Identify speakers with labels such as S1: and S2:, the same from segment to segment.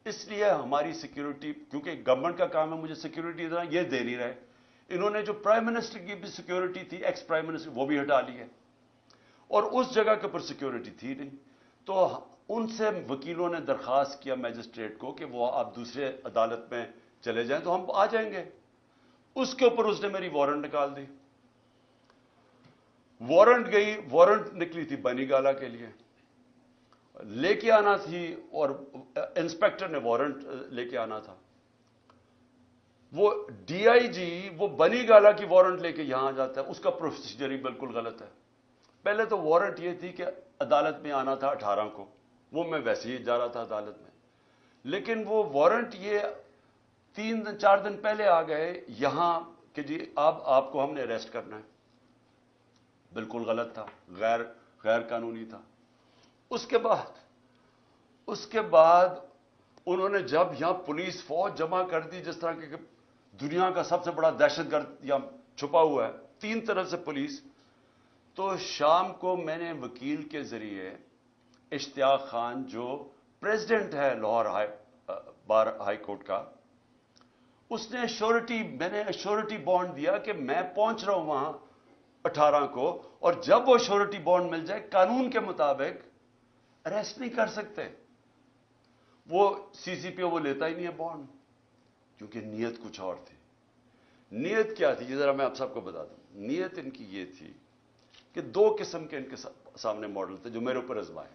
S1: اس لیے ہماری سیکیورٹی، کیونکہ گورنمنٹ کا کام ہے مجھے سیکیورٹی دینا، یہ دے نہیں رہے. انہوں نے جو پرائم منسٹر کی بھی سیکیورٹی تھی، ایکس پرائم منسٹر، وہ بھی ہٹا لی ہے، اور اس جگہ کے اوپر سیکیورٹی تھی نہیں. تو ان سے وکیلوں نے درخواست کیا میجسٹریٹ کو کہ وہ آپ دوسرے عدالت میں چلے جائیں تو ہم آ جائیں گے. اس کے اوپر اس نے میری وارنٹ نکال دی. وارنٹ نکلی تھی بنی گالا کے لیے، لے کے آنا تھی، اور انسپیکٹر نے وارنٹ لے کے آنا تھا. وہ ڈی آئی جی وہ بنی گالا کی وارنٹ لے کے یہاں جاتا ہے، اس کا پروسیجر ہی بالکل غلط ہے. پہلے تو وارنٹ یہ تھی کہ عدالت میں آنا تھا 18 کو، وہ میں ویسے ہی جا رہا تھا عدالت میں، لیکن وہ وارنٹ یہ 3-4 دن پہلے آ گئے یہاں کہ جی آپ کو ہم نے اریسٹ کرنا ہے. بالکل غلط تھا، غیر قانونی تھا. اس کے بعد انہوں نے جب یہاں پولیس فوج جمع کر دی، جس طرح کہ دنیا کا سب سے بڑا دہشت گرد یہاں چھپا ہوا ہے 3 طرف سے پولیس. تو شام کو میں نے وکیل کے ذریعے اشتیاق خان جو پریزیڈنٹ ہے لاہور بار ہائی کورٹ کا، اس نے میں نے ایشورٹی بانڈ دیا کہ میں پہنچ رہا ہوں وہاں 18 کو، اور جب وہ ایشورٹی بانڈ مل جائے قانون کے مطابق اریسٹ نہیں کر سکتے. وہ سی سی پی او وہ لیتا ہی نہیں ہے بانڈ، کیونکہ نیت کچھ اور تھی. نیت کیا تھی یہ ذرا میں آپ سب کو بتا دوں. نیت ان کی یہ تھی کہ 2 قسم کے ان کے سامنے ماڈل تھے جو میرے اوپر ازمائے.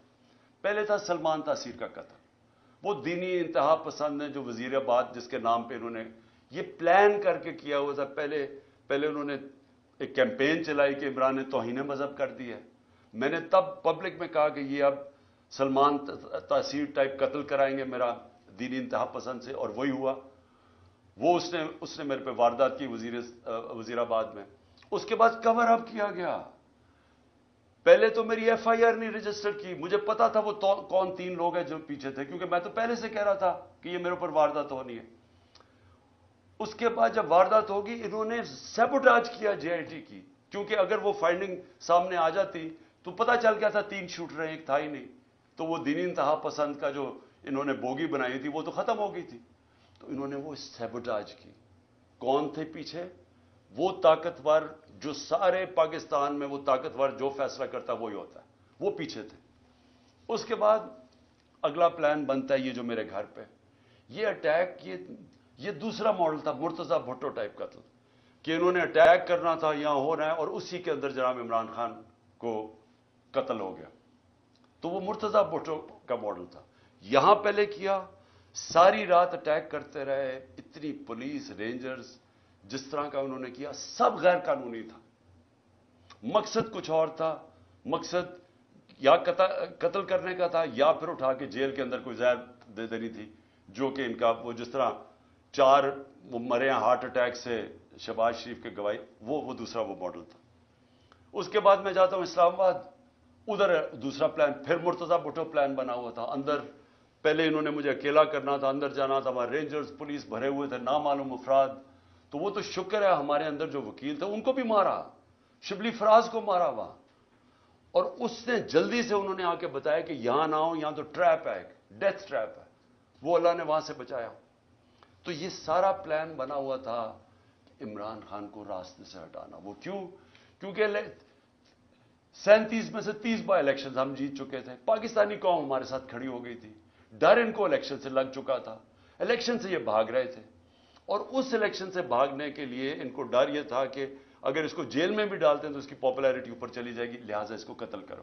S1: پہلے تھا سلمان تاثیر کا قتل. وہ دینی انتہا پسند ہیں جو وزیر آباد جس کے نام پہ انہوں نے یہ پلان کر کے کیا ہوا تھا. پہلے انہوں نے ایک کیمپین چلائی کہ عمران نے توہین مذہب کر دی ہے. میں نے تب پبلک میں کہا کہ یہ اب سلمان تاثیر ٹائپ قتل کرائیں گے میرا دینی انتہا پسند سے، اور وہی ہوا. وہ اس نے میرے پہ واردات کی وزیر آباد میں. اس کے بعد کور اپ کیا گیا. پہلے تو میری ایف آئی آر نہیں رجسٹر کی، مجھے پتا تھا وہ کون 3 لوگ ہیں جو پیچھے تھے، کیونکہ میں تو پہلے سے کہہ رہا تھا کہ یہ میرے اوپر واردات ہونی ہے. اس کے بعد جب واردات ہوگی انہوں نے سیبوٹاج کیا جے آئی ٹی کی، کیونکہ اگر وہ فائنڈنگ سامنے آ جاتی تو پتا چل گیا تھا 3 شوٹر ہیں، ایک تھا ہی نہیں. تو وہ دینی انتہا پسند کا جو انہوں نے بوگی بنائی تھی وہ تو ختم ہو گئی تھی. تو انہوں نے وہ سیبوٹاج کی. کون تھے پیچھے؟ وہ طاقتور جو سارے پاکستان میں وہ طاقتور جو فیصلہ کرتا وہی ہوتا ہے، وہ پیچھے تھے. اس کے بعد اگلا پلان بنتا ہے یہ جو میرے گھر پہ یہ اٹیک، یہ دوسرا ماڈل تھا مرتضی بھٹو ٹائپ قتل، کہ انہوں نے اٹیک کرنا تھا یہاں ہو رہا ہے، اور اسی کے اندر جناب عمران خان کو قتل ہو گیا. تو وہ مرتضی بھٹو کا ماڈل تھا. یہاں پہلے کیا، ساری رات اٹیک کرتے رہے، اتنی پولیس رینجرز جس طرح کا انہوں نے کیا سب غیر قانونی تھا. مقصد کچھ اور تھا، مقصد یا قتل کرنے کا تھا یا پھر اٹھا کے جیل کے اندر کوئی زہر دے دینی تھی، جو کہ ان کا وہ جس طرح 4 مرے ہیں ہارٹ اٹیک سے شہباز شریف کے گواہی، وہ دوسرا وہ ماڈل تھا. اس کے بعد میں جاتا ہوں اسلام آباد، ادھر دوسرا پلان پھر مرتضی بھٹو پلان بنا ہوا تھا. اندر پہلے انہوں نے مجھے اکیلا کرنا تھا، اندر جانا تھا، وہاں رینجرز پولیس بھرے ہوئے تھے نامعلوم افراد. تو وہ تو شکر ہے ہمارے اندر جو وکیل تھے ان کو بھی مارا، شبلی فراز کو مارا وہاں. اور اس نے جلدی سے انہوں نے آ کے بتایا کہ یہاں نہ ہو، یہاں تو ٹریپ ہے، ڈیتھ ٹریپ ہے. وہ اللہ نے وہاں سے بچایا. تو یہ سارا پلان بنا ہوا تھا عمران خان کو راستے سے ہٹانا. وہ کیونکہ 37 میں سے 30 بائی الیکشن ہم جیت چکے تھے، پاکستانی قوم ہمارے ساتھ کھڑی ہو گئی تھی، ڈر ان کو الیکشن سے لگ چکا تھا، الیکشن سے یہ بھاگ رہے تھے. اور اس الیکشن سے بھاگنے کے لیے ان کو ڈر یہ تھا کہ اگر اس کو جیل میں بھی ڈالتے ہیں تو اس کی پاپولیرٹی اوپر چلی جائے گی، لہٰذا اس کو قتل کرو.